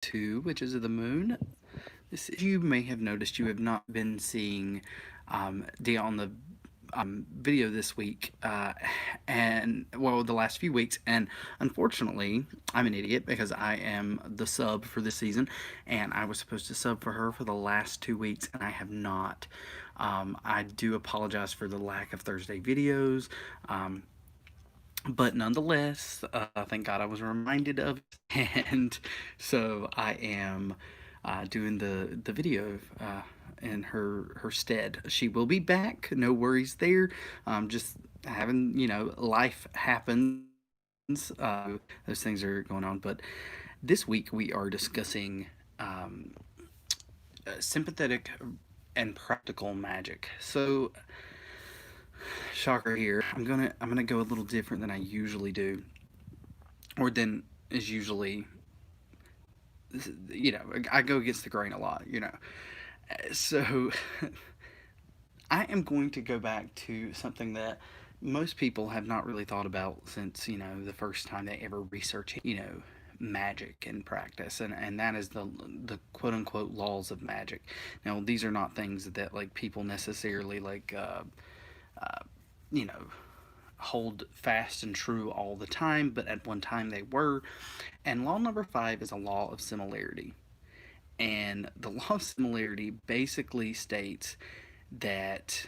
2 Witches of the Moon. You may have noticed, you have not been seeing Dia on the video this week, and well, the last few weeks. And unfortunately, I'm an idiot because I am the sub for this season, and I was supposed to sub for her for the last 2 weeks, and I have not. I do apologize for the lack of Thursday videos. But nonetheless, thank God I was reminded of it, and so I am doing the video in her stead. She will be back, no worries there. Just having life happens. Those things are going on. But this week we are discussing sympathetic and practical magic. So shocker here. I'm gonna go a little different than I usually do, or than is usually. I go against the grain a lot. So I am going to go back to something that most people have not really thought about since the first time they ever researched magic and practice, and that is the quote unquote laws of magic. Now these are not things that like people necessarily like uh, you know hold fast and true all the time, but at one time they were. And law number 5 is a law of similarity. And the law of similarity basically states that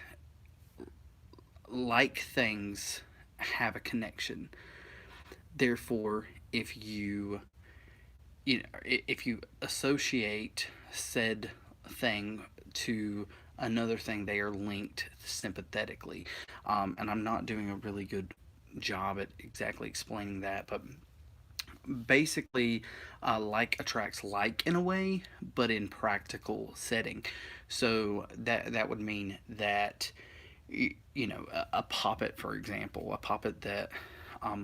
like things have a connection. Therefore, if you associate said thing to another thing, they are linked sympathetically. And I'm not doing a really good job at exactly explaining that, but basically, like attracts like in a way, but in practical setting. So that would mean that a puppet, for example, a puppet that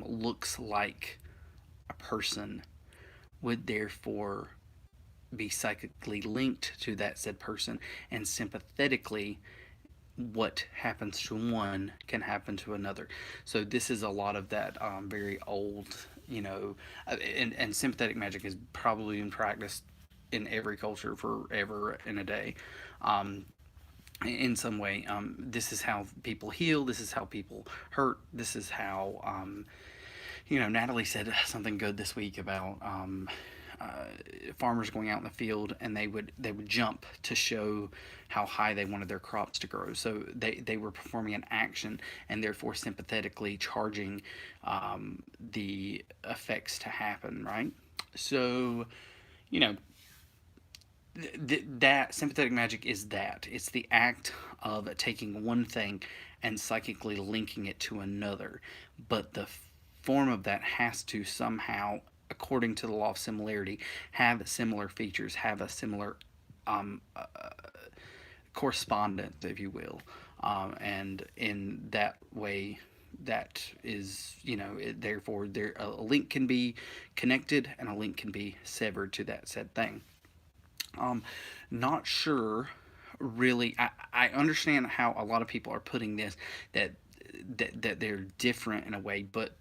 looks like a person would therefore be psychically linked to that said person, and sympathetically what happens to one can happen to another. So this is a lot of that very old, and sympathetic magic has probably been practiced in every culture forever and a day. Um, in some way, this is how people heal. This is how people hurt. This is how, Natalie said something good this week about uh, farmers going out in the field, and they would jump to show how high they wanted their crops to grow. So they were performing an action and therefore sympathetically charging the effects to happen. Right. So you know that sympathetic magic is that it's the act of taking one thing and psychically linking it to another, but the form of that has to somehow, according to the law of similarity, have similar features, have a similar um, uh, correspondence, if you will, and in that way, that is, therefore, there a link can be connected and a link can be severed to that said thing. Um, Not sure really. I understand how a lot of people are putting this, that that they're different in a way, but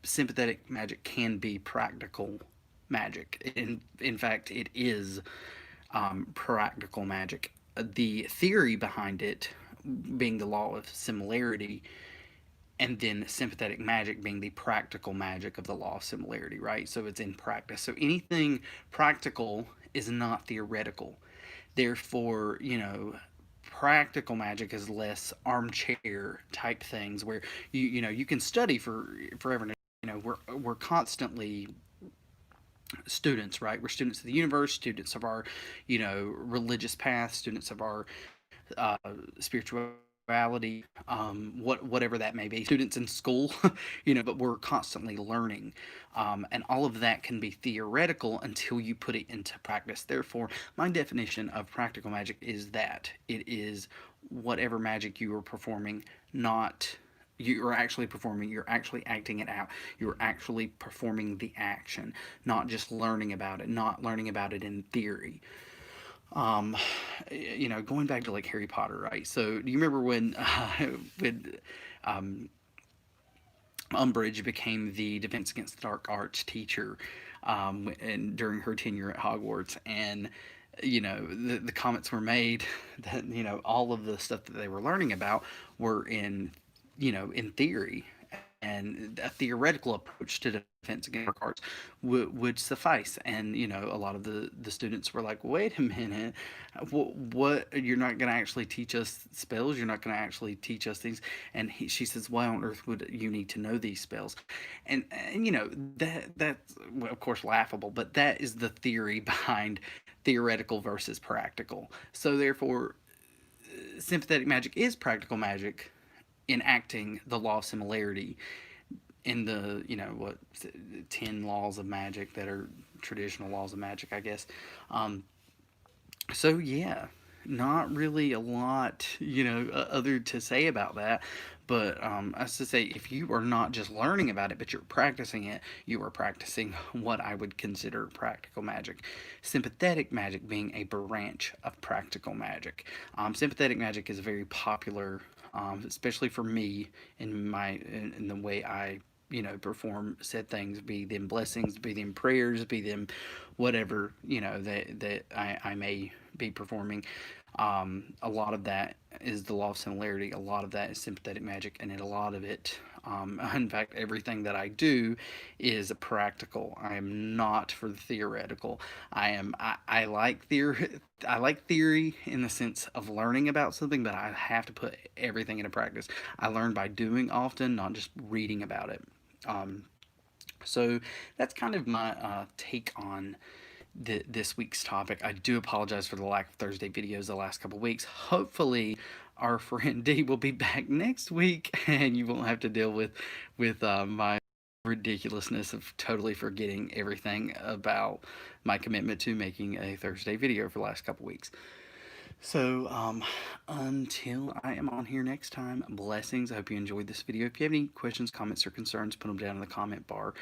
sympathetic magic can be practical magic. In fact, it is practical magic. The theory behind it being the law of similarity, and then sympathetic magic being the practical magic of the law of similarity, right? So it's in practice. So anything practical is not theoretical. Therefore, practical magic is less armchair type things where you can study for forever. We're constantly students, right? We're students of the universe, students of our religious path, students of our spirituality, whatever that may be. Students in school, but we're constantly learning, and all of that can be theoretical until you put it into practice. Therefore, my definition of practical magic is that it is whatever magic you are performing, not you're actually performing, you're actually acting it out, you're actually performing the action, not just learning about it, not learning about it in theory. um Going back to like Harry Potter, right? So do you remember when when um Umbridge became the Defense Against the Dark Arts teacher? and during her tenure at Hogwarts. And the comments were made that all of the stuff that they were learning about were in theory, and a theoretical approach to defense against dark arts would suffice. And a lot of the students were like, wait a minute, what, you're not going to actually teach us spells, you're not going to actually teach us things. And she says, why on earth would you need to know these spells? And that's, well, of course, laughable, but that is the theory behind theoretical versus practical. So therefore, sympathetic magic is practical magic enacting the law of similarity in the 10 laws of magic that are traditional laws of magic, I guess. So yeah, not really a lot other to say about that. But as to say, if you are not just learning about it, but you're practicing it, you are practicing what I would consider practical magic. Sympathetic magic being a branch of practical magic. Sympathetic magic is very popular, especially for me in the way I perform said things, be them blessings, be them prayers, be them whatever that I may be performing. A lot of that is the law of similarity. A lot of that is sympathetic magic, and a lot of it, in fact, everything that I do is practical. I am not for the theoretical. I like theory. I like theory in the sense of learning about something, but I have to put everything into practice. I learn by doing often, not just reading about it. Um, so that's kind of my take on this week's topic. I do apologize for the lack of Thursday videos the last couple weeks. Hopefully, our friend D will be back next week, and you won't have to deal with my ridiculousness of totally forgetting everything about my commitment to making a Thursday video for the last couple weeks. So, until I am on here next time, blessings. I hope you enjoyed this video. If you have any questions, comments, or concerns, put them down in the comment bar.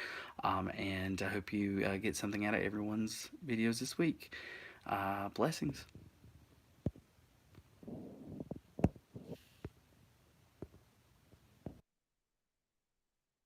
And I hope you get something out of everyone's videos this week. Blessings.